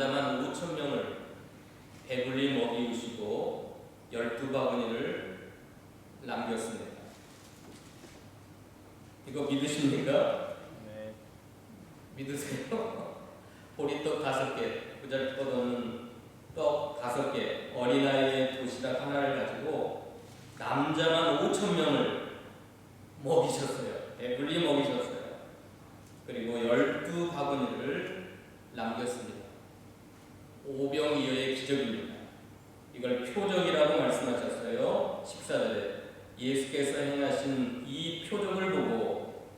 남자만 5천 명을 배불리 먹이우시고 12바구니를 남겼습니다. 이거 믿으십니까? 네. 믿으세요? 보리떡 5개, 보잘것없는 떡 5개, 어린아이의 도시락 하나를 가지고 남자만 5천 명을 먹이셨어요. 배불리 먹이셨어요. 그리고 12바구니를 남겼습니다. 오병이어의 기적입니다. 이걸 표적이라고 말씀하셨어요. 14절에 예수께서 행하신 이 표적을 보고,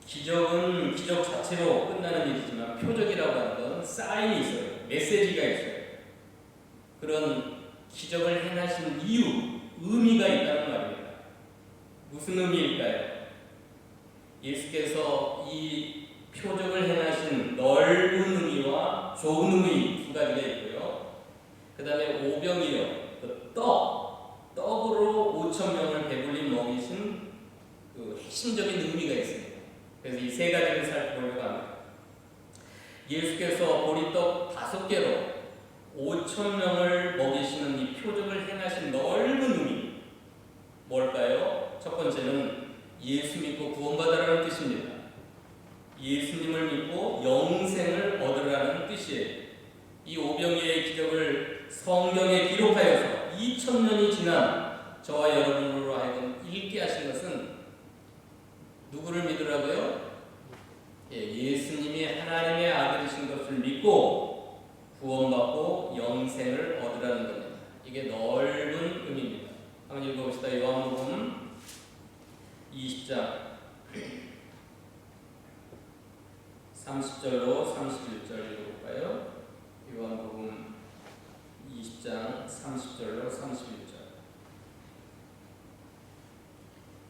기적은 기적 자체로 끝나는 일이지만 표적이라고 하는 건 사인이 있어요. 메시지가 있어요. 그런 기적을 행하신 이유, 의미가 있다는 말입니다. 무슨 의미일까요? 예수께서 이 표적을 행하신 넓은 의미와 좁은 의미 두 가지가 있고요. 그 다음에 오병이어, 그 떡으로 5천 명을 배불리 먹이신 그 핵심적인 의미가 있습니다. 그래서 이 세 가지를 살펴보려고 합니다. 예수께서 보리떡 5개로 5천 명을 먹이시는 이 표적을 행하신 넓은 의미 뭘까요? 첫 번째는 예수 믿고 구원받으라는 뜻입니다. 예수님을 믿고 영생을 얻으라는 뜻이에요. 이 오병이어의 기적을 성경에 기록하여서 2000년이 지난 저와 여러분으로 하여금 읽게 하신 것은 누구를 믿으라고요? 예수님이 하나님의 아들이신 것을 믿고 구원받고 영생을 얻으라는 겁니다. 이게 넓은 의미입니다. 한번 읽어봅시다. 요한복음 20장 30절로 31절 읽어볼까요? 요한복음 20장 30절로 31절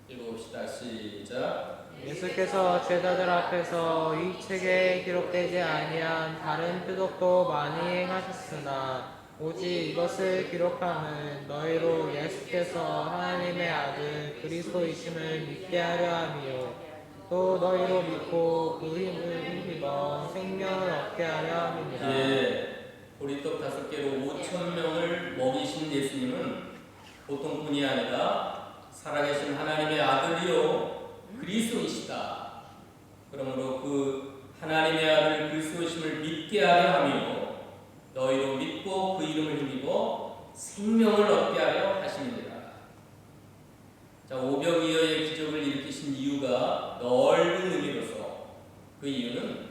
읽어봅시다. 시작. 예수께서 제자들 앞에서 이 책에 기록되지 아니한 다른 표적도 많이 행하셨으나 오직 이것을 기록함은 너희로 예수께서 하나님의 아들 그리스도이심을 믿게 하려 함이요 또 너희로 믿고 그 힘을 힘입어 생명을 얻게 하려 함입니다. 보리떡 5개로 5천 명을 먹이신 예수님은 보통 분이 아니라 살아계신 하나님의 아들이요 그리스도이시다. 그러므로 그 하나님의 아들 그리스도이심을 믿게 하려 하며 너희로 믿고 그 이름을 힘입어 생명을 얻게 하려 하십니다. 자, 오병이어의 기적을 일으키신 이유가 넓은 의미로서 그 이유는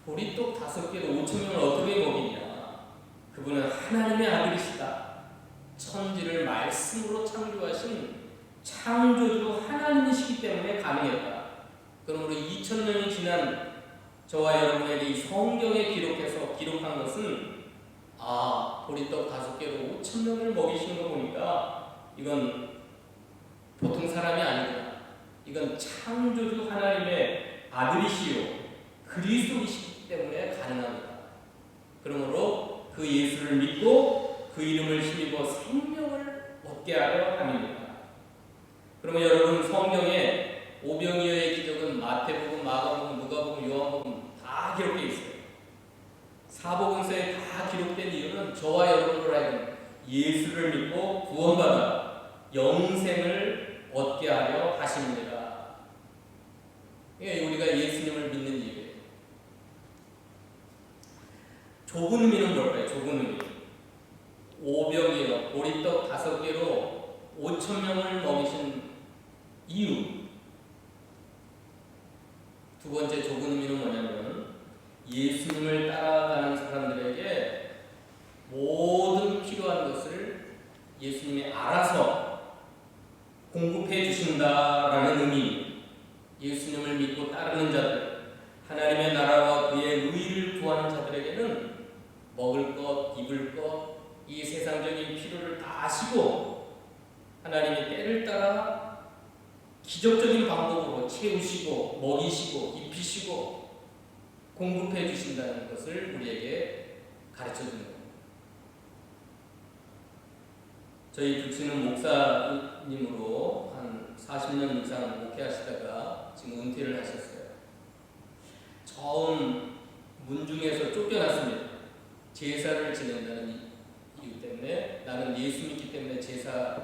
보리떡 5개로 5천 명을 어떻게 먹이냐? 그분은 하나님의 아들이시다. 천지를 말씀으로 창조하신 창조주 하나님이시기 때문에 가능했다. 그러므로 2000년이 지난 저와 여러분에게 이 성경에 기록한 것은 보리떡 5개로 5천 명을 먹이시는 거 보니까 이건 보통 사람이 아니구나. 이건 창조주 하나님의 아들이시요 그리스도이시기 때문에 가능합니다. 그러므로 그 예수를 믿고 그 이름을 힘입어 생명을 얻게 하려 함입니다. 그러면 여러분 성경에 오병이어의 기적은 마태복음, 마가복음, 누가복음, 요한복음 다 기록되어 있어요. 사복음서에 다 기록된 이유는 저와 여러분으로 하여금 예수를 믿고 구원받아 영생을 얻게 하려 하십니다. 이게 우리가 예수님을 믿는 이유예요. 좁은 의미는 뭘까요? 좁은 의미. 오병이어 보리떡 5개로 5천 명을 먹이신 이유. 두 번째 좁은 의미는 뭐냐면 예수님을 따라가는 사람들에게 모든 필요한 것을 예수님이 알아서 공급해 주신다라는 의미. 예수님을 믿고 따르는 자들, 하나님의 나라와 그의 의를 구하는 자들에게는 먹을 것, 입을 것, 이 세상적인 필요를 다 아시고 하나님의 때를 따라 기적적인 방법으로 채우시고 먹이시고 입히시고 공급해 주신다는 것을 우리에게 가르쳐 주는 겁니다. 저희 부친은 목사님으로 한 40년 이상 목회하시다가 지금 은퇴를 하셨어요. 처음 문중에서 쫓겨났습니다. 제사를 지낸다는 이유 때문에 나는 예수 믿기 때문에 제사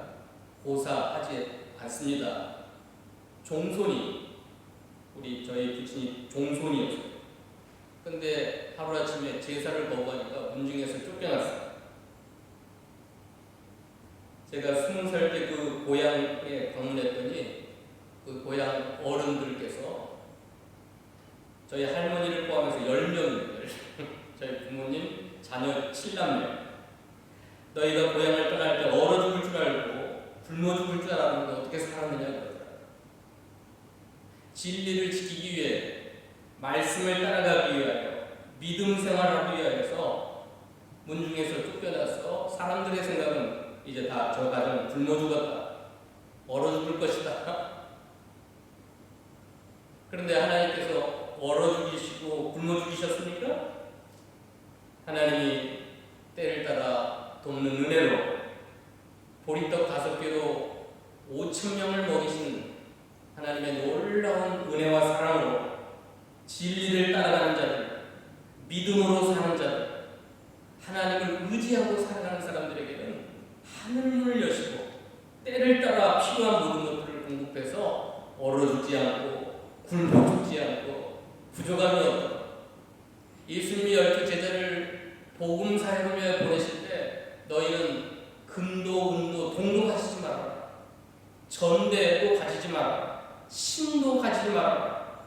고사하지 않습니다. 종손이 저희 부친이 종손이었어요. 근데 하루아침에 제사를 거부하니까 문중에서 쫓겨났어요. 제가 20살 때 그 고향에 방문했더니 그 고향 어른들께서 저희 할머니를 포함해서 10명입니다. 저희 부모님, 자녀 7남매. 너희가 고향을 떠날 때 얼어 죽을 줄 알고 굶어 죽을 줄 알았는데 어떻게 살았느냐 그러더라고요. 진리를 지키기 위해, 말씀을 따라가기 위하여, 믿음 생활하기 위하여서 문중에서 쫓겨나서 사람들의 생각은 이제 다 저 가정 굶어 죽었다, 얼어 죽을 것이다. 그런데 하나님께서 얼어 죽이시고 굶어 죽이셨습니까? 하나님이 때를 따라 돕는 은혜로 보리떡 5개로 5,000명을 먹이신 하나님의 놀라운 은혜와 사랑으로 진리를 따라가는 자들, 믿음으로 사는 자들, 하나님을 의지하고 살아가는 사람들에게는 하늘문을 여시고 때를 따라 필요한 모든 것들을 공급해서 얼어 죽지 않고 굶어 죽지 않고 부족함이 없다. 예수님이 12 제자를 복음 사역을 보내실 때 너희는 금도 은도 동도 가지지 말아라, 전대도 가지지 말아라, 신도 가지지 말아라,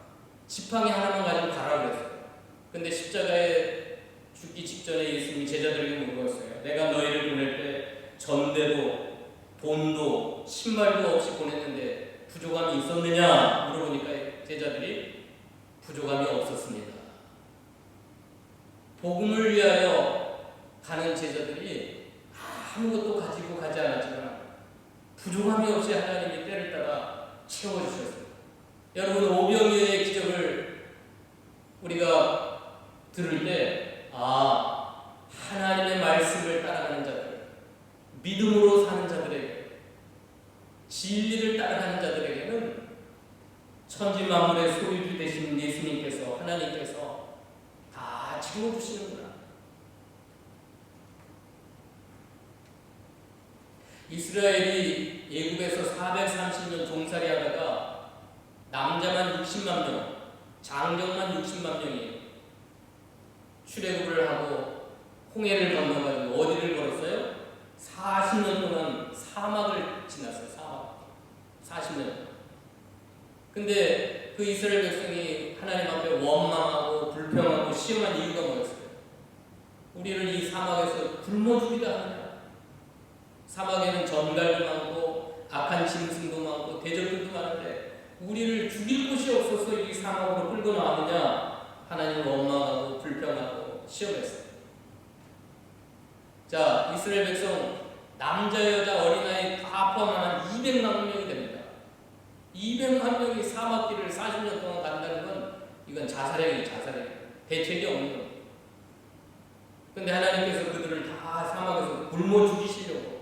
지팡이 하나만 가지고 가라 그랬어요. 근데 십자가에 죽기 직전에 예수님이 제자들에게 물어봤어요. 내가 너희를 보낼 때 전대도 돈도 신발도 없이 보냈는데 부족함이 있었느냐 물어보니까 제자들이 부족함이 없었습니다. 복음을 위하여 가는 제자들이 아무것도 가지고 가지 않았지만 부족함이 없이 하나님이 때를 따라 채워주셨습니다. 여러분, 오병이어의 기적을 우리가 들을 때 하나님의 말씀을 따라가는 자들, 믿음으로 사는 자들에게, 진리를 따라가는 자들에게는 천지 만물의 소유주 되신 예수님께서, 하나님께서 다 채워주시는구나. 이스라엘이 예굽에서 430년 종살이 하다가 남자만 60만 명, 장정만 60만 명이 출애굽을 하고 홍해를 건너가지고 어디를 걸었어요? 40년 동안 사막을 지났어요. 사막. 40년. 근데 그 이스라엘 백성이 하나님 앞에 원망하고 불평하고 시험한 이유가 뭐였어요? 우리를 이 사막에서 굶어 죽이다 하느냐? 사막에는 전갈도 많고 악한 짐승도 많고 대적들도 많은데 우리를 죽일 곳이 없어서 이 사막으로 끌고 나왔느냐? 하나님을 원망하고 불평하고 시험했어요. 자, 이스라엘 백성 남자, 여자, 어린아이 다 포함하면 200만 명이 됩니다. 200만 명이 사막길을 40년 동안 간다는 건 이건 자살행위, 대책이 없는 겁니다. 근데 하나님께서 그들을 다 사막에서 굶어 죽이시려고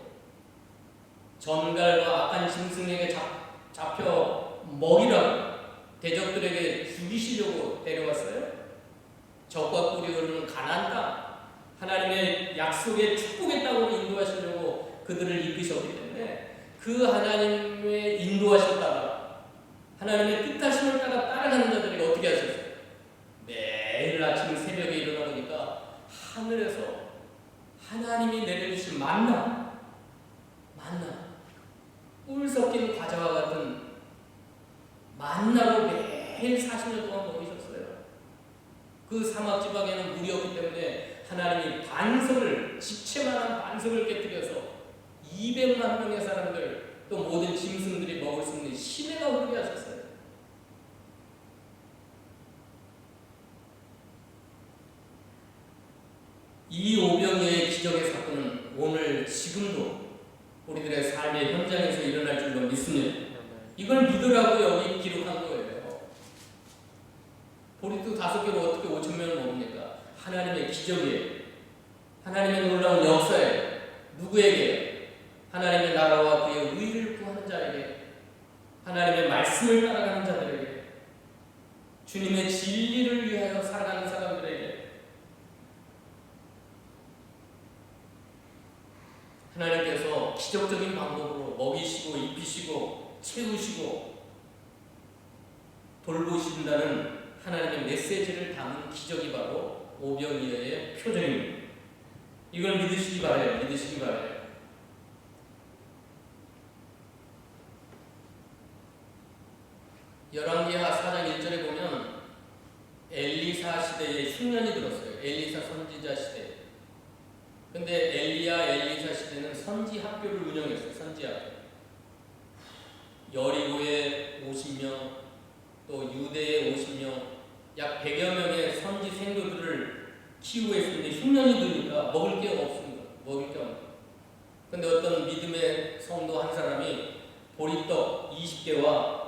전갈과 악한 짐승에게 잡혀 먹이라고 대적들에게 죽이시려고 데려왔어요. 적과 꿀이 흐르는 가나안 땅, 하나님의 약속의 축복의 땅으로 인도하시려고 그들을 이끄셨기 때문에 그 하나님의 인도하심 따라, 하나님의 뜻하심을 따라 따라가는 자들이 어떻게 하셨어요? 매일 아침 새벽에 일어나 보니까 하늘에서 하나님이 내려주신 만나, 꿀 섞인 과자와 같은 만나로 매일 40년 동안 먹이셨어요. 그 사막 지방에는 물이 없기 때문에 하나님이 반석을, 집채만한 반석을 깨뜨려서 200만 명의 사람들, 또 모든 짐승들이 먹을 수 있는 시내가 흐르게 하셨어요. 이 오병이어의 기적의 사건은 오늘 지금도 우리들의 삶의 현장에서 일어날 줄로 믿습니다. 이걸 믿으라고 여기 기록한 거예요. 보리떡 5개로 어떻게 5,000명을 먹습니까? 하나님의 기적이에요. 하나님의 놀라운 역사에, 누구에게? 하나님의 나라와 그의 의를 구하는 자에게, 하나님의 말씀을 따라가는 자들에게, 주님의 진리를 위하여 살아가는 사람들에게 하나님께서 기적적인 방법으로 먹이시고 입히시고 채우시고 돌보신다는 하나님의 메시지를 담은 기적이 바로 오병이어의 표적입니다. 이걸 믿으시기 바라요. 믿으시기 바라요. 열왕기하 4장 1절에 보면 엘리사 시대에 흉년이 들었어요. 엘리사 선지자 시대. 근데 엘리사 시대는 선지 학교를 운영했어요. 선지 학교. 여리고에 50명, 또 유대에 50명, 약 100여 명의 선지 생도들을 키우고 있는데 흉년이 드니까 먹을 게 없습니다. 먹을 게 없습니다. 근데 어떤 믿음의 성도 한 사람이 보리떡 20개와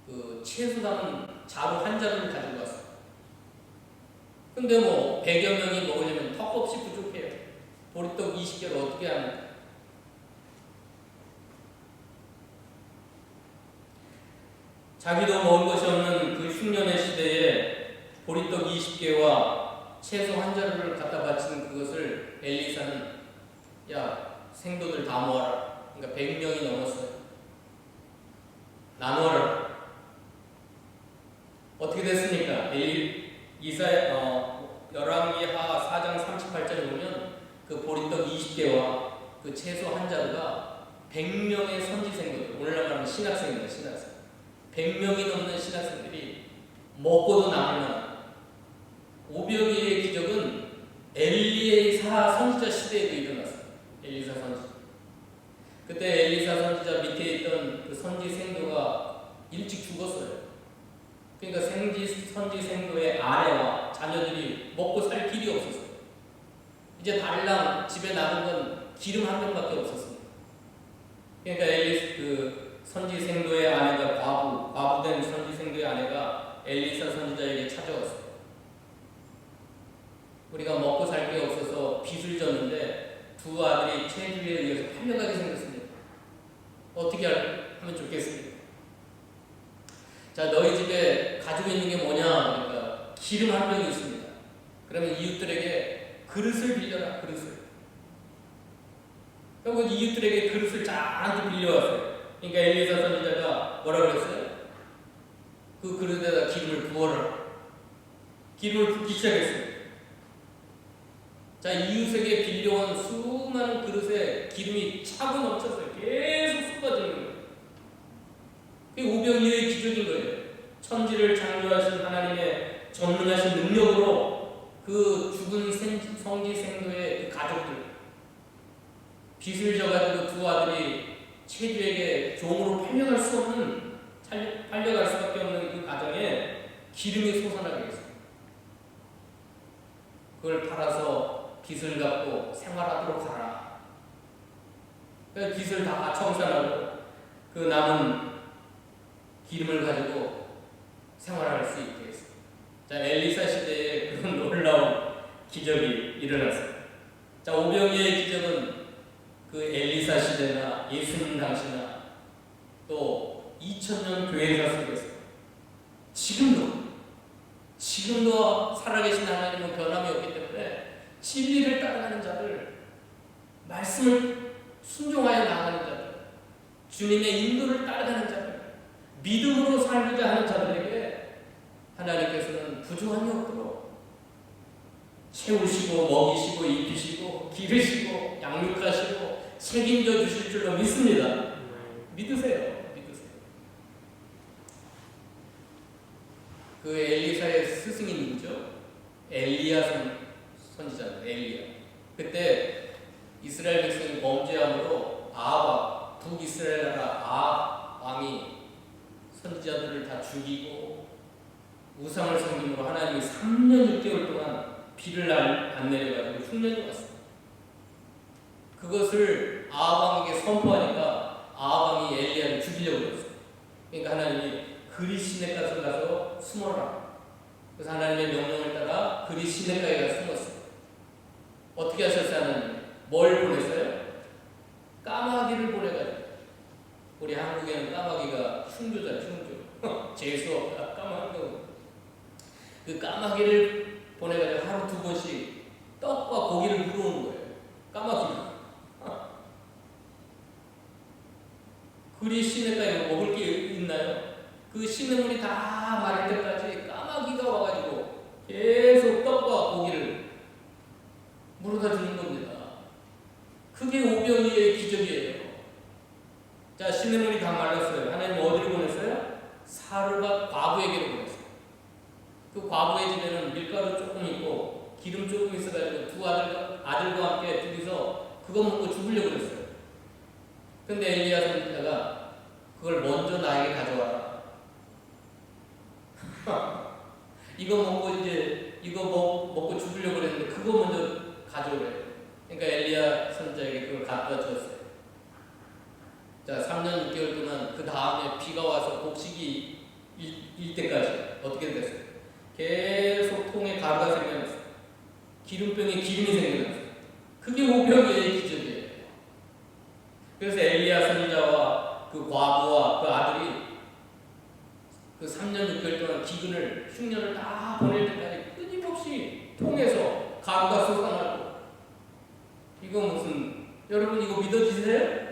그 채소 담은 자루 한 자루를 가지고 왔어요. 근데 뭐 100여 명이 먹으려면 턱없이 부족해요. 보리떡 20개를 어떻게 합니까? 자기도 먹을 것이 없는 그 흉년의 시대에 보리떡 20개와 채소 한 자루를 갖다 바치는 그것을 엘리사는 야 생도들 다 모아라. 그러니까 100명이 넘었어요. 나눠라. 어떻게 됐습니까? 열왕기하 4장 38절에 보면 그 보리떡 20개와 그 채소 한 자루가 100명의 선지생들, 오늘날 말하면 신학생입니다. 신학생. 100명이 넘는 신학생들이 먹고도 남을 만한 오병이어의 기적은 엘리사 선지자 시대에도 일어났어요. 엘리사 선지자. 그때 엘리사 선지자 밑에 있던 그 선지 생도가 일찍 죽었어요. 그러니까 선지 생도의 아내와 자녀들이 먹고 살 길이 없었어요. 이제 달랑 집에 남은 건 기름 한 병밖에 없었습니다. 그러니까 그 선지 생도의 아내가 과부된 선지 생도의 아내가 엘리사 선지자에게 찾아왔어요. 우리가 먹고 살 게 없어서 빚을 졌는데 두 아들이 채주에 의해서 팔려가게 생겼습니다. 어떻게 하면 좋겠습니까? 자, 너희 집에 가지고 있는 게 뭐냐? 그러니까 기름 한 병이 있습니다. 그러면 이웃들에게 그릇을 빌려라. 그릇을. 그리고 이웃들에게 그릇을 잔뜩 빌려왔어요. 그러니까 엘리사 선지자가 뭐라 그랬어요? 그 그릇에다 기름을 부어라. 기름을 붓기 시작했어요. 자, 이웃에게 빌려온 수많은 그릇에 기름이 차고 넘쳤어요. 계속 쏟아지는 거예요. 그게 오병이어의 기적인 거예요. 천지를 창조하신 하나님의 전능하신 능력으로 그 죽은 성지 생도의 그 가족들, 빚을 져가지고 두 아들이 채주에게 종으로 팔려갈 수밖에 없는 그 가정에 기름이 솟아나게 했어요. 그걸 팔아서 빚을 갚고 생활하도록 하라. 그 빚을 다 청산하고 그 남은 기름을 가지고 생활할 수 있게 했어요. 자, 엘리사 시대에 그런 놀라운 기적이 일어났어요. 자, 오병이어의 기적은 그 엘리사 시대나 예수님 당시나 또 2000년 교회사 속에서 지금도 살아계신 하나님은 변함이 없기 때문에 진리를 따라가는 자들, 말씀을 순종하여 나가는 자들, 주님의 인도를 따라가는 자들, 믿음으로 살고자 하는 자들에게 하나님께서는 부족함이 없도록 채우시고 먹이시고 입히시고 기르시고 양육하시고 책임져 주실 줄로 믿습니다. 믿으세요. 그 엘리사의 스승이 누구죠? 엘리야 선지자입니다. 엘리야. 그때 이스라엘 백성이 범죄함으로 아합, 북이스라엘 나라 아합 왕이 선지자들을 다 죽이고 우상을 섬김으로 하나님이 3년 6개월 동안 비를 안 내려가지고 흉년이 왔어요. 그것을 아합 왕에게 선포하니까 아합 왕이 엘리야를 죽이려고 했어요. 그러니까 하나님이 그리 시냇가에 가서 숨어라. 그래서 하나님의 명령을 따라 그리 시냇가에 가서 숨었어요. 어떻게 하셨어요? 하나님? 뭘 보냈어요? 까마귀를 보내가지고. 우리 한국에는 까마귀가 흉조잖아요. 흉조. 재수없다. 까마귀. 그 까마귀를 보내가지고 하루 2번씩 떡과 고기를 물어오는 거예요. 까마귀가. 그리 시냇가에 먹을 게 있나요? 그 시냇물이 다 마를 때까지 까마귀가 와가지고 계속 떡과 고기를 물어다 주는 겁니다. 그게 오병이의 기적이에요. 자, 시냇물이 다 말랐어요. 하나님 어디로 보냈어요? 사르밧 과부에게로 보냈어요. 그 과부의 집에는 밀가루 조금 있고 기름 조금 있어가지고 두 아들과 함께 둘이서 그거 먹고 죽으려고 그랬어요. 근데 엘리야 선지자가 그걸 먼저 나에게 가져와라. 이거 먹고 이제 이거 먹고 죽으려고 그랬는데 그거 먼저 가져오래. 그러니까 엘리야 선지자에게 그걸 갖다 줬어요. 자, 3년 6개월 동안 그 다음에 비가 와서 곡식이 일 때까지 어떻게 됐어요? 계속 통에 가루가 생겨났어요. 기름병에 기름이 생겨났어요. 그게 오병이의 기적이에요. 그래서 엘리야 선지자와 그 과부와 그 아들이 그 3년 6개월 동안 기근을 흉년을 다 보낼 때까지 끊임없이 통에서 가루가 쏟아나고 이거 무슨 여러분 이거 믿어지세요?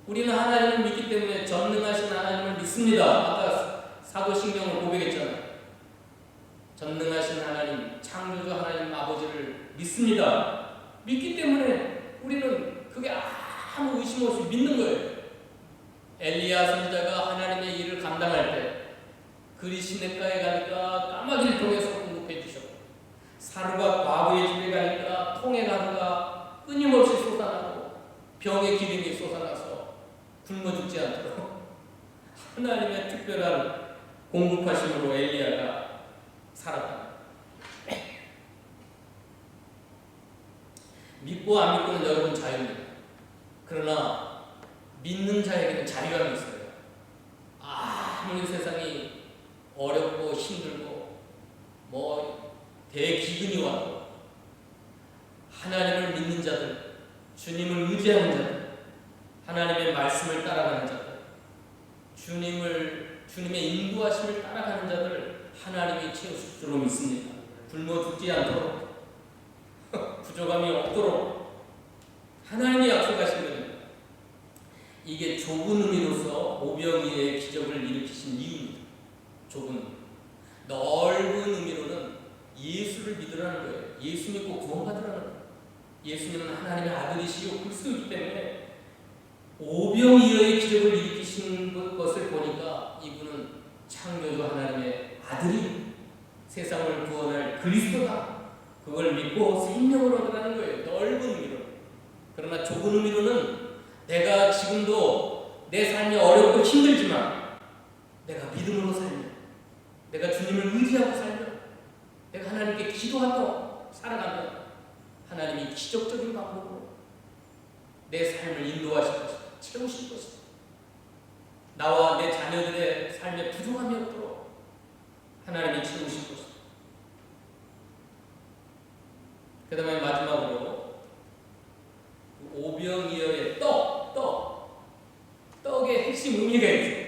우리는 하나님을 믿기 때문에 전능하신 하나님을 믿습니다. 아까 사도신경을 고백했잖아요. 전능하신 하나님, 창조주 하나님 아버지를 믿습니다. 믿기 때문에 우리는 그게 아무 의심 없이 믿는 거예요. 엘리야 선지자가 하나님의 일을 감당할 때 그리 시냇가에 가니까 까마귀를 통해서 공급해 주셨고 사르밧 과부의 집에 가니까 통에 가루가 끊임없이 쏟아나고 병에 기름이 쏟아나서 굶어 죽지 않도록 하나님의 특별한 공급하심으로 엘리야가 살았다. 믿고 안 믿고는 여러분 자유입니다. 그러나 믿는 자에게는 자유함이 있어요. 아무리 세상이 어렵고 힘들고 대기근이 와도 하나님을 믿는 자들, 주님을 의지하는 자들, 하나님의 말씀을 따라가는 자들, 주님의 인도하심을 따라가는 자들 하나님이 채우실 줄로 믿습니다. 굶어 죽지 않도록 부족함이 없도록 하나님이 약속하신 겁니다. 이게 좁은 의미로서 오병이의 기적을 일으키신 이유입니다. 좁은 의미. 넓은 의미로는 예수를 믿으라는 거예요. 예수 믿고 구원받으라는 거예요. 예수님은 하나님의 아들이시요 그리스도이기 때문에 오병이어의 기적을 일으키신 것을 보니까 이분은 창조주 하나님의 아들이 세상을 구원할 그리스도다. 그걸 믿고 생명을 얻어가는 거예요. 넓은 의미로. 그러나 좁은 의미로는 내가 지금도 내 삶이 어렵고 힘들지만 내가 믿음으로 살며 내가 주님을 의지하고 살며 내가 하나님께 기도하며 살아가며 하나님이 기적적인 방법으로 내 삶을 인도하실 것이다. 채우실 것이다. 나와 내 자녀들의 삶에 부족함이 없도록 하나님이 채우실 것이다. 그 다음에 마지막으로 오병이어의 떡의 핵심 의미가 있어요.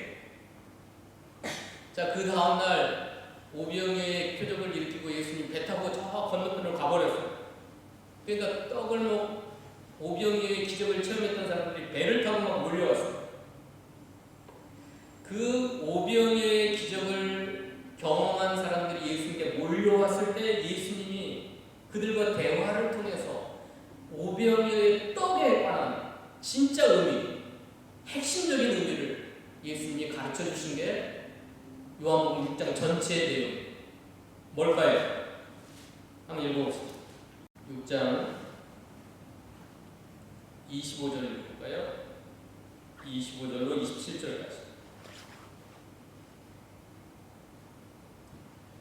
자, 그 다음날 오병이어의 표적을 일으키고 예수님 배 타고 저 건너편으로 가버렸어요. 그러니까 오병이어의 기적을 체험했던 사람들이 배를 타고 막 몰려왔어요. 그 오병이어의 기적을 경험한 사람들이 예수님께 몰려왔을 때 예수님이 그들과 대화를 통해서 오병이어의 떡에 관한 진짜 의미, 핵심적인 의미를 예수님이 가르쳐 주신 게 요한복음 6장 전체의 내용. 뭘까요? 한번 읽어봅시다. 6장 25절 읽어볼까요? 25절로 27절까지.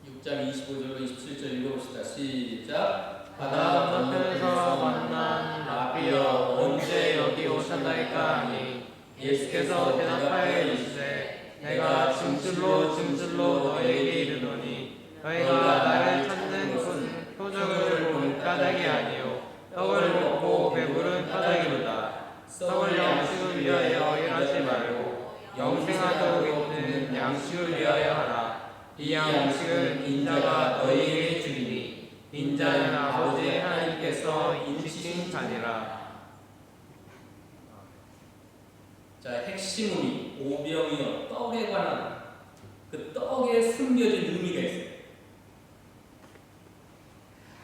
6장 25절로 27절 읽어봅시다. 시작. 바다 건너편에서 만난 라비여 언제 여기 오셨나이까 하니 예수께서 대답하여 이르시되 내가 진실로 너희에게 이르노니 너희가 나를 찾는 것은 표적을 본 까닭이 아니요 떡을 먹고 배부른 까닭이로다. 떡을 양식을 위하여 일하지 말고 영생하도록 있는 양식을 위하여 하라. 이 양식은 인자가 너희에게 주리니 인자는 아버지 하나님께서 인치신 자니라. 자, 자, 핵심이 오병이어 떡에 관한 그 떡에 숨겨진 의미가 있어요.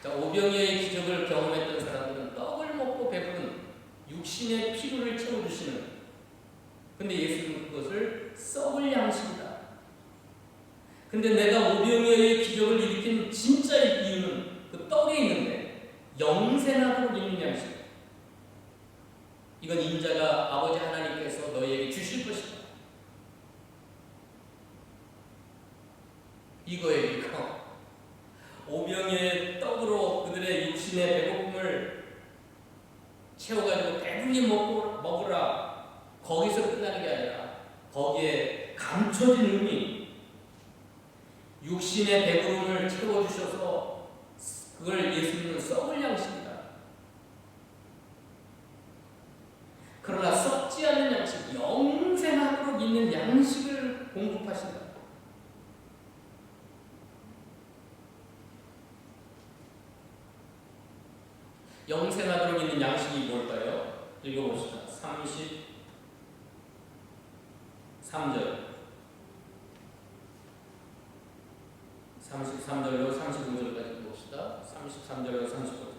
자, 오병이어의 기적을 경험했던 사람들은 떡을 먹고 배부른 육신의 필요를 채워주시는, 근데 예수님은 그것을 썩을 양식이다. 근데 내가 오병이어의 기적을 일으킨 진짜 이유는 그 떡에 있는데 영생하도록 있는 양식. 이건 인자가 아버지 하나님께서 너희에게 주실 것이다. 이거예요, 이거. 오병이어의 떡으로 그들의 육신의 배고픔을 채워가지고 배불리 먹으라. 거기서 끝나는 게 아니라 거기에 감춰진 의미, 육신의 배부름을 채워주셔서 그걸 예수님은 썩을 양식이다. 그러나 썩지 않는 양식, 영생하도록 있는 양식을 공급하신다. 영생하도록 있는 양식이 뭘까요? 읽어봅시다. 33절. 33절로 35절까지 봅시다. 33절로 35절.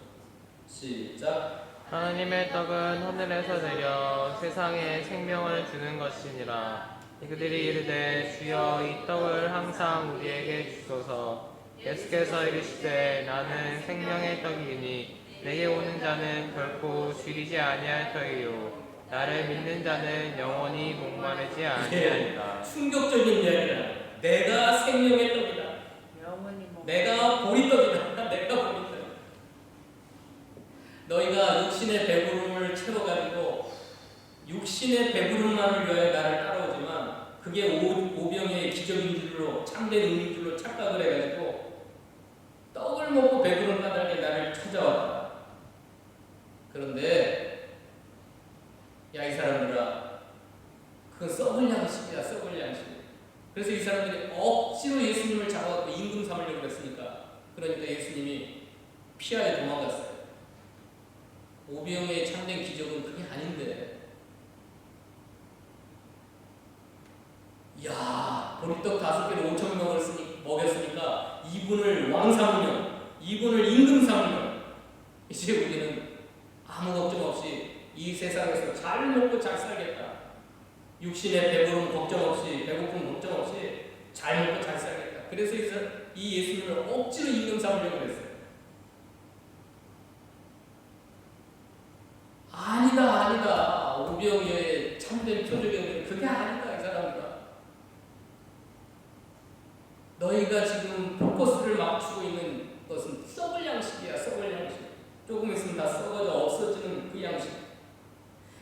시작. 하나님의 떡은 하늘에서 내려 세상에 생명을 주는 것이니라. 그들이 이르되 주여 이 떡을 항상 우리에게 주소서. 예수께서 이르시되 나는 생명의 떡이니 내게 오는 자는 결코 줄이지 아니할 터이요 나를 믿는 자는 영원히 목마르지 아니하리라. 충격적인 이야기다. 내가 생명의 떡이다. 내가 보리떡이다. 내가 보리떡. 너희가 육신의 배부름을 채워가지고 육신의 배부름만을 위하여 나를 따라오지만 그게 오병이어의 기적인 줄로 참된 의미인 줄로 착각을 해가지고 떡을 먹고 배부른 까닭에 나를 찾아왔다. 그런데 야, 이 사람들아, 그건 썩을 양식이야, 썩을 양식. 그래서 이 사람들이 억지로 예수님을 잡아갖고 임금 삼으려고 그랬으니까, 그러니까 예수님이 피하여 도망갔어요. 오병이어의 참된 기적은 그게 아닌데, 야, 보리떡 5개로 5,000명을 먹였으니까 이분을 왕 삼으면, 이분을 임금 삼으면 이제 우리는 아무 걱정 없이 이 세상에서 잘 먹고 잘 살겠다. 육신의 배부름 걱정 없이, 배고픔 걱정 없이 잘 먹고 잘 살겠다. 그래서 이 예수님을 억지로 임금 삼으려고 했어요. 아니다. 오병이어의 참된 표적이 그게 아니다, 이 사람들아. 너희가 지금 포커스를 맞추고 있는 것은 썩을 양식이야, 썩을 양식. 조금 있으면 다 썩어져 없어지는 그 양식.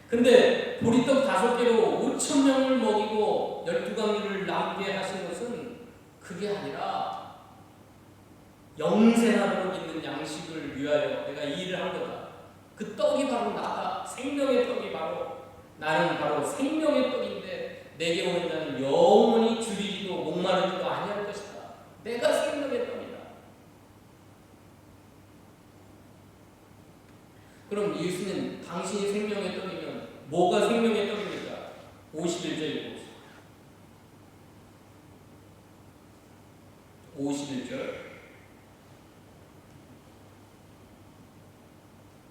근데 보리떡 5개로 5,000명을 먹이고 12강류를 남게 하신 것은 그게 아니라 영생하도록 있는 양식을 위하여 내가 이 일을 한 거다. 그 떡이 바로 나다. 생명의 떡이 바로, 나는 바로 생명의 떡인데 내게 오는 자는 영원히 줄이지도 목마르지도 아니할 것이다. 내가 생명의 떡이다. 그럼 예수님, 당신이 생명의 떡이면 뭐가 생명의 떡입니까? 51절 읽어보세요. 51절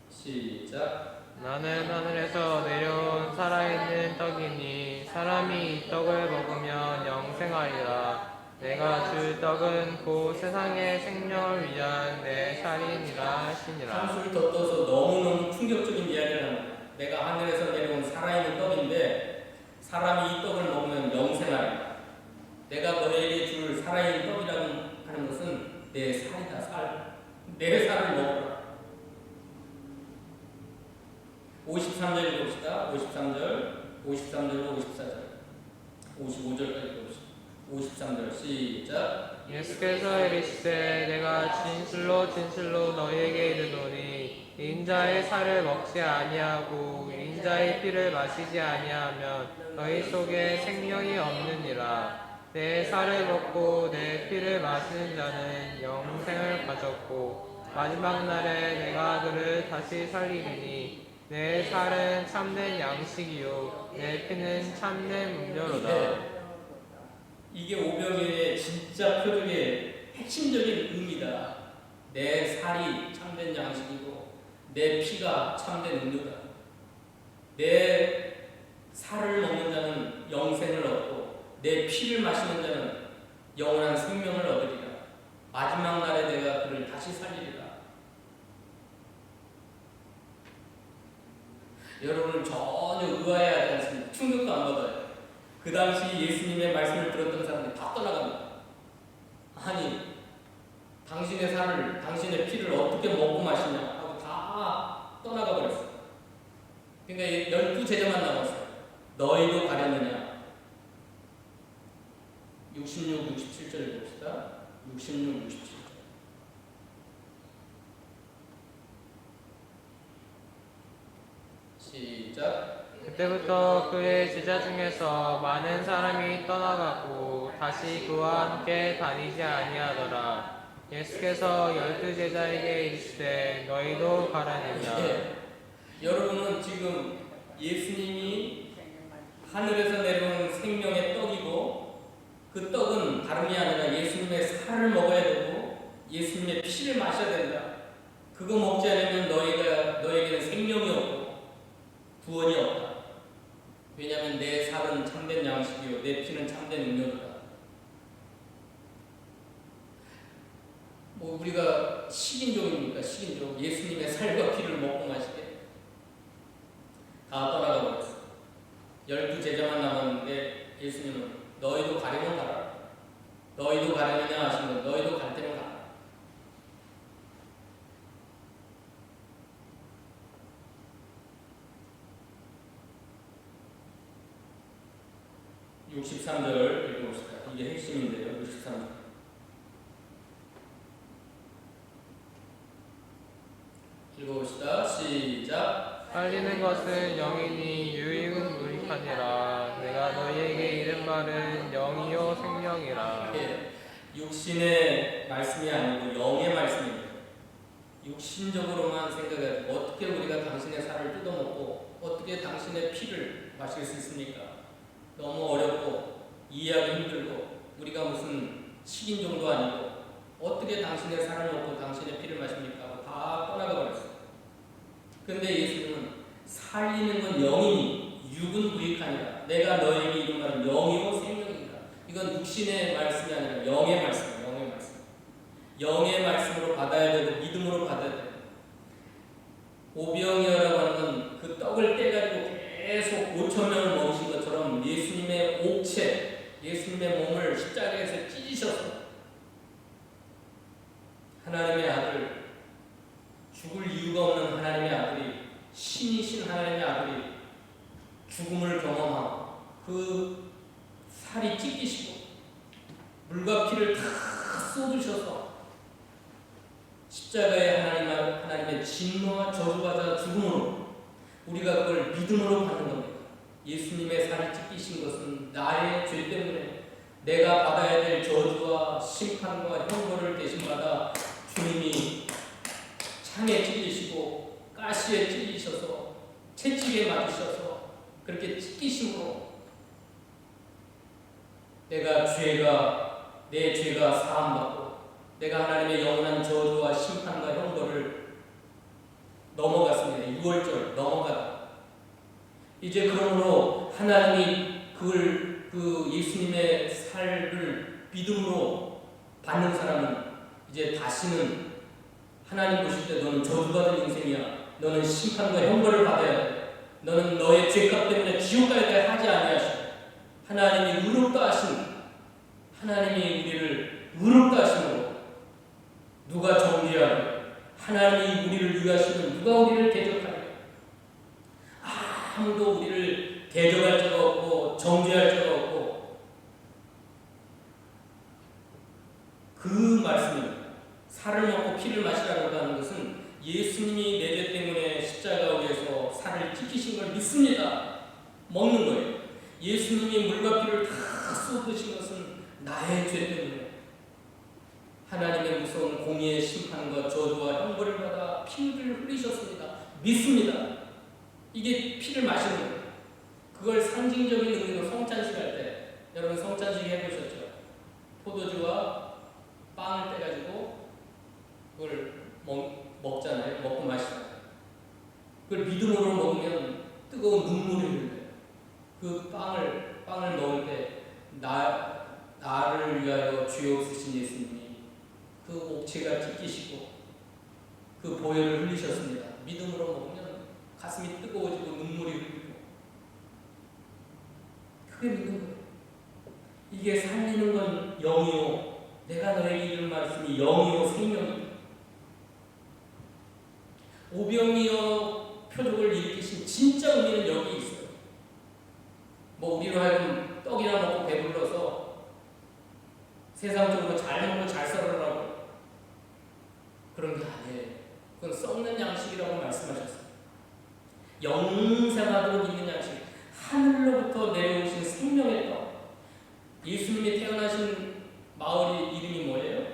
시작. 나는 하늘에서 내려온 살아있는 떡이니 사람이 이 떡을 먹으면 영생하리라. 내가 줄 떡은 곧 세상의 생명을 위한 내 살이니라 하시니라. 한술 더 떠서 너무너무 충격적인 이야기를 합니다. 내가 하늘에서 내려온 살아있는 떡인데 사람이 이 떡을 먹으면 영생하리라. 내가 너에게 줄 살아있는 떡이라고 하는 것은 내 살이다. 살. 내 살을 먹어라. 53절 읽읍시다. 53절로 54절 55절까지 읽읍시다. 53절 시작. 예수께서 이르시되 내가 진실로 진실로 너희에게 이르노니 인자의 살을 먹지 아니하고 인자의 피를 마시지 아니하면 너희 속에 생명이 없느니라. 내 살을 먹고 내 피를 마시는 자는 영생을 가졌고 마지막 날에 내가 그를 다시 살리리니 내 살은 참된 양식이요 내 피는 참된 음료로다. 이게 오병이어의 진짜 표적의 핵심적인 의미다. 내 살이 참된 양식이고 내 피가 참된 음료다. 내 살을 먹는 자는 영생을 얻고 내 피를 마시는 자는 영원한 생명을 얻으리라. 마지막 날에 내가 그를 다시 살리리라. 여러분은 전혀 의아해하지 않습니다. 충격도 안 받아요. 그 당시 예수님의 말씀을 들었던 사람들이 다 떠나갑니다. 아니, 당신의 살을, 당신의 피를 어떻게 먹고 마시냐 하고 다 떠나가 버렸어요. 그러니까 12제자만 남았어요. 너희도 가려느냐? 66, 67절 봅시다. 66, 67절. 시작. 그때부터 그의 제자 중에서 많은 사람이 떠나가고 다시 그와 함께 다니지 아니하더라. 예수께서 12제자에게 이르시되 너희도 가라느냐. 여러분은 지금 예수님이 하늘에서 내려온 생명의 떡이고 그 떡은 다름이 아니라 예수님의 살을 먹어야 되고 예수님의 피를 마셔야 된다. 그거 먹지 않으면 너에게는 생명이 없고 구원이 없다. 왜냐하면 내 살은 참된 양식이요 내 피는 참된 음료다. 뭐 우리가 식인종입니까? 식인종. 예수님의 살과 피를 먹고 마시게 다 떠나가 버렸어. 12제자만 남았는데 예수님은 너희도 가려면 가라. 너희도 가려느냐 하시는 너희도 갈 때는 가라. (63절) 읽어봅시다. 이게 핵심인데요. 63절. 읽어봅시다. 시작. 살리는 것은 영이니 유익은 무익하니라. 내가 너희에게 이른 말은 영이요 생명이라. 육신의 말씀이 아니고 영의 말씀입니다. 육신적으로만 생각해도 어떻게 우리가 당신의 살을 뜯어먹고 어떻게 당신의 피를 마실 수 있습니까? 너무 어렵고 이해하기 힘들고 우리가 무슨 식인종도 아니고 어떻게 당신의 살을 먹고 당신의 피를 마십니까? 하고 다 떠나가 버렸어요. 그런데 예수님은 살리는 건 영이니 육은 무익하니라. 내가 너에게 이른 말은 영이요 생명이니라. 이건 육신의 말씀이 아니라 영의 말씀이에요. 영의 말씀. 영의 말씀으로 받아야 되고 믿음으로 받아야 돼요. 오병이어라고 하는 건 그 떡을 떼가지고 계속 5,000명을 먹이신 것처럼 예수님의 옥체, 예수님의 몸을 십자가에서 찢으셔서 하나님의 아들, 죽을 이유가 없는 하나님의 아들이, 신이신 하나님의 아들이 죽음을 경험하고 그 살이 찢기시고 물과 피를 다 쏟으셔서 십자가의 하나님의 진노와 저주받아 죽음으로 우리가 그걸 믿음으로 받는 겁니다. 예수님의 살이 찢기신 것은 나의 죄 때문에 내가 받아야 될 저주와 심판과 형벌을 대신 받아 주님이 창에 찔리시고 가시에 찔리셔서 채찍에 맞으셔서 그렇게 찢기심으로 내 죄가 사함받고 내가 하나님의 영원한 저주와 심판과 형벌을 넘어갔습니다. 6월절 넘어가다. 이제 그러므로 하나님이 그 예수님의 살을 믿음으로 받는 사람은 이제 다시는 하나님 보실 때 너는 저주받은 인생이야. 너는 심판과 형벌을 받아야 돼. 너는 너의 죄값 때문에 지옥 가야 돼 하지 아니하시고 하나님이 의롭다 하신 하나님이 우리를 의롭다 하심으로 누가 정죄하리? 하나님이 우리를 위하시면 누가 우리를 대적하리? 아무도 우리를 대적할 자가 없고 정죄할 자가 없고 그 말씀입니다. 살을 먹고 피를 마시라고 하는 것은 예수님이 내 죄 때문에 십자가 위에서 살을 찢기신 걸 믿습니다. 먹는 거예요. 예수님이 물과 피를 다 쏟으신 것은 나의 죄 때문에 하나님의 무서운 공의의 심판과 저주와 형벌을 받아 피를 흘리셨습니다. 믿습니다. 이게 피를 마시는 거예요. 그걸 상징적인 의미로 성찬식 할 때, 여러분 성찬식 해보셨죠? 포도주와 빵을 떼가지고 그걸 먹잖아요. 먹고 마시잖아요. 그걸 믿음으로 먹으면 뜨거운 눈물이 흘러요. 그 빵을 먹을 때 나를 위하여 주여 쓰신 예수님이 그 옥체가 찢기시고 그 보혈을 흘리셨습니다. 믿음으로 먹으면 가슴이 뜨거워지고 눈물이 흘리고 그게 믿는 거예요. 이게 살리는 건 영이요. 내가 너에게 이른 말씀이 영이요 생명이다. 오병이어 표적을 일으키신 진짜 의미는 여기 있어요. 뭐 우리로 하여금 떡이나 먹고 배불러서 세상적으로 잘 먹고 잘 살아라고 그런 게 아니에요. 그건 썩는 양식이라고 말씀하셨어요. 영생하도록 있는 양식, 하늘로부터 내려오신 생명의 떡. 예수님이 태어나신 마을의 이름이 뭐예요?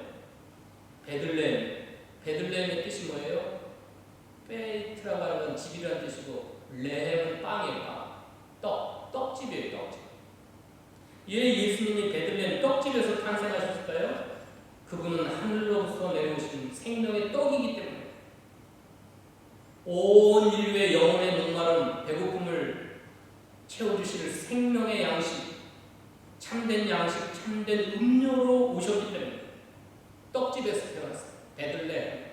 베들레헴. 베들레헴의 뜻이 뭐예요? 베이트라고 하는 집이라는 뜻이고 레헴은 빵이에요. 빵. 떡집이에요. 떡집. 왜 예수님이 베들레헴 떡집에서 탄생하셨을까요? 그분은 하늘로부터 내려오신 생명의 떡이기 때문에 온 인류의 영혼의 목마른 배고픔을 채워주실 생명의 양식, 참된 양식, 참된 음료로 오셨기 때문에 떡집에서 태어났어요. 베들레헴.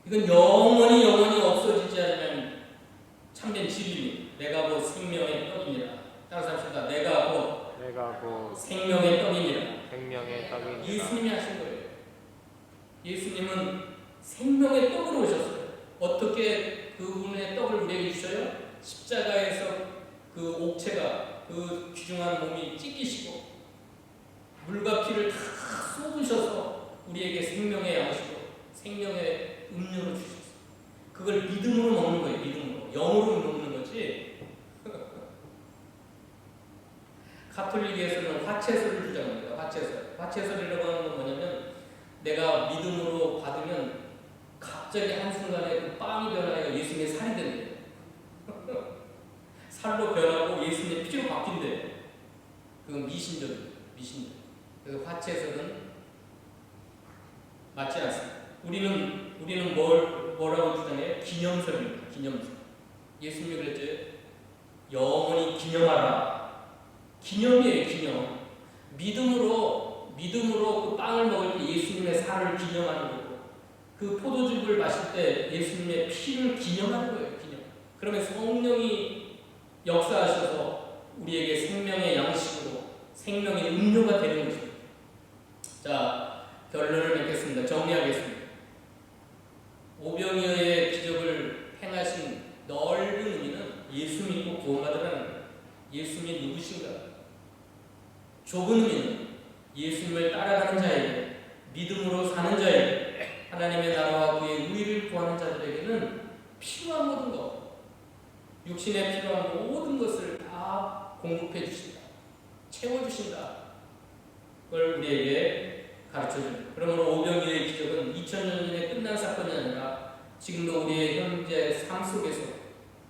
이건 영원히 없어지지 않으면 참된 진리입니다. 내가 곧 생명의 떡이니라. 따라서 합시다. 내가 곧 생명의 떡이니라. 예수님이 하신 거예요. 예수님은 생명의 떡으로 오셨어요. 어떻게 그분의 떡을 우리에게 주셔요? 십자가에서 그 옥체가 그 귀중한 몸이 찢기시고 물과 피를 다 쏟으셔서 우리에게 생명의 양식으로 생명의 음료로 주셨어요. 그걸 믿음으로 먹는 거예요. 믿음으로. 영으로 먹는 거지. 가톨릭에서는 화채설을 주장합니다. 화채설이라고 하는 건 뭐냐면 내가 믿음으로 받으면 갑자기 한순간에 그 빵이 변하여 예수님의 살이 된대요. 살로 변하고 예수님의 피로 바뀐대요. 그건 미신적이에요. 그래서 화채설은 맞지 않습니다. 우리는 뭐라고 주장해요? 기념설입니다. 기념설. 예수님이 그랬죠. 영원히 기념하라. 기념이에요. 기념. 믿음으로 그 빵을 먹을 때 예수님의 살을 기념하는 거고 그 포도즙을 마실 때 예수님의 피를 기념하는 거예요. 기념. 그러면 성령이 역사하셔서 우리에게 생명의 양식으로 생명의 음료가 되는 것입니다. 자, 결론을 맺겠습니다. 정리하겠습니다. 오병이어의 기적을 행하신 넓은 의미는 예수 믿고 구원받으라는 거예요. 예수님이 누구신가? 좁은 의미는 예수님을 따라가는 자에게, 믿음으로 사는 자에게, 하나님의 나라와 그의 의를 구하는 자들에게는 필요한 모든 것, 육신에 필요한 모든 것을 다 공급해 주신다. 채워주신다. 그걸 우리에게 가르쳐줍니다. 그러므로 오병이어의 기적은 2000년 전에 끝난 사건이 아니라 지금도 우리의 현재 삶 속에서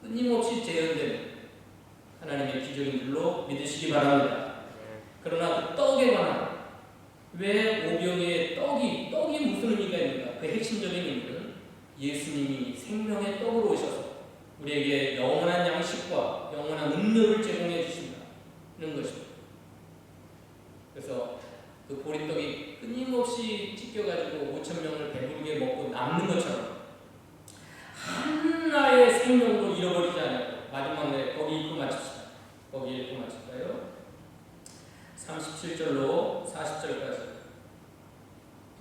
끊임없이 재현되는 하나님의 기적인 줄로 믿으시기 바랍니다. 그러나 그 떡에 관한 왜 오병이어의 떡이 무슨 의미가 있는가? 그 핵심적인 의미는 예수님이 생명의 떡으로 오셔서 우리에게 영원한 양식과 영원한 음료를 제공해 주신다는 것입니다. 그래서 그 보리떡이 끊임없이 찢겨가지고 5,000명을 배부르게 먹고 남는 것처럼 하나의 생명도 잃어버리지 않아요. 마지막 날 거기 읽고 마칩시다. 거기 읽고 마칠까요? 37절로 40절까지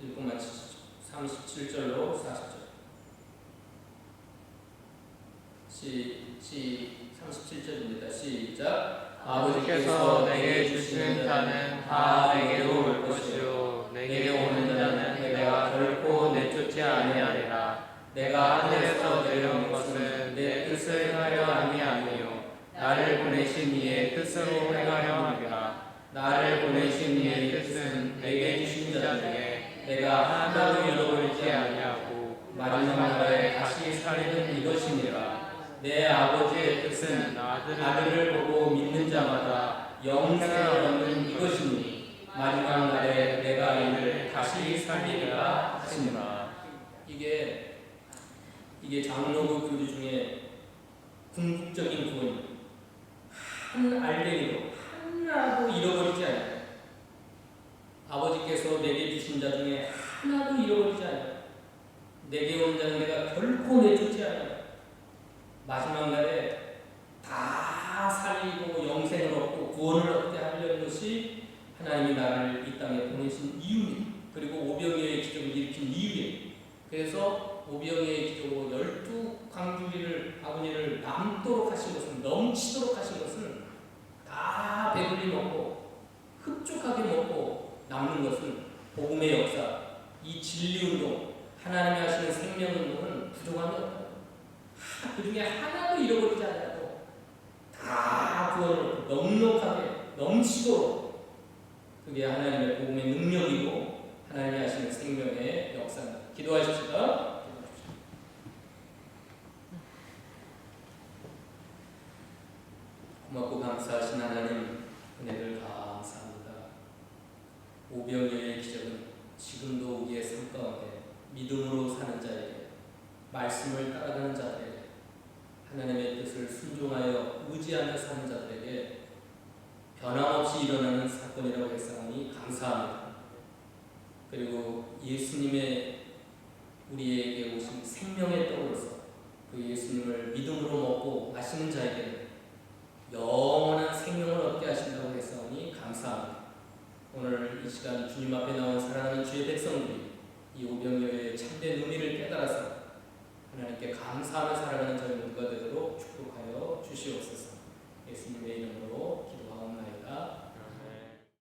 읽고 마치시죠. 37절로 40절. 37절입니다. 시작. 아버지께서 내게 주시는 자는 다 내게로 올 것이요 내게 오는 자는 내가 결코 내쫓지 아니하리라. 내가 하늘에서 내려온 것은 내 뜻을 행하려 함이 아니요 나를 보내신 이의 뜻으로 행하려 함이라. 나를 보내신 이의 뜻은 내게 주신 자 중에 내가 하나도 잃어버리지 아니하고 마지막 날에 다시 살리는 이것이니라. 내 아버지의 뜻은 아들을 보고 믿는 자마다 영생을 얻는 이것이니 마지막 날에 내가 이를 다시 살리리라 하시니라. 이게 장로교 교리 중에 궁극적인 구원입니다. 한 알갱이도 하나도 잃어버리지 않아요. 아버지께서 내게 주신 자 중에 하나도 잃어버리지 않아요. 내게 온 자는 내가 결코 내주지 않아요. 마지막 날에 다 살리고 영생을 얻고 구원을 얻게 하려는 것이 하나님이 나를 이 땅에 보내신 이유입니다. 그리고 오병이어의 기적을 일으킨 이유예요. 그래서 오병이어의 기적으로 12광주리를 아버지를 남도록 하신 것은, 넘치도록 하신 것은 다 배불리 먹고 흡족하게 먹고 남는 것은 복음의 역사, 이 진리운동, 하나님이 하시는 생명운동은 부족함이 없다. 그 중에 하나도 잃어버리지 않아도 다 구원을 넉넉하게 넘치도록, 그게 하나님의 복음의 능력이고 하나님이 하시는 생명의 역사입니다. 기도하십시다. 고맙고 감사하신 하나님, 은혜를 감사합니다. 오병이어의 기적은 지금도 우리의 삶 가운데 믿음으로 사는 자에게, 말씀을 따라가는 자들에게, 하나님의 뜻을 순종하여 의지하며 사는 자들에게 변함없이 일어나는 사건이라고 했사오니 감사합니다. 그리고 예수님의 우리에게 오신 생명의 떡으로서 그 예수님을 믿음으로 먹고 마시는 자에게 영원한 생명을 얻게 하신다고 했사오니 감사합니다. 오늘 이 시간 주님 앞에 나온 사랑하는 주의 백성들이 이 오병이어의 참된 의미를 깨달아서 하나님께 감사하며 살아가는 저희 모두가 되도록 축복하여 주시옵소서. 예수님의 이름으로 기도하옵나이다.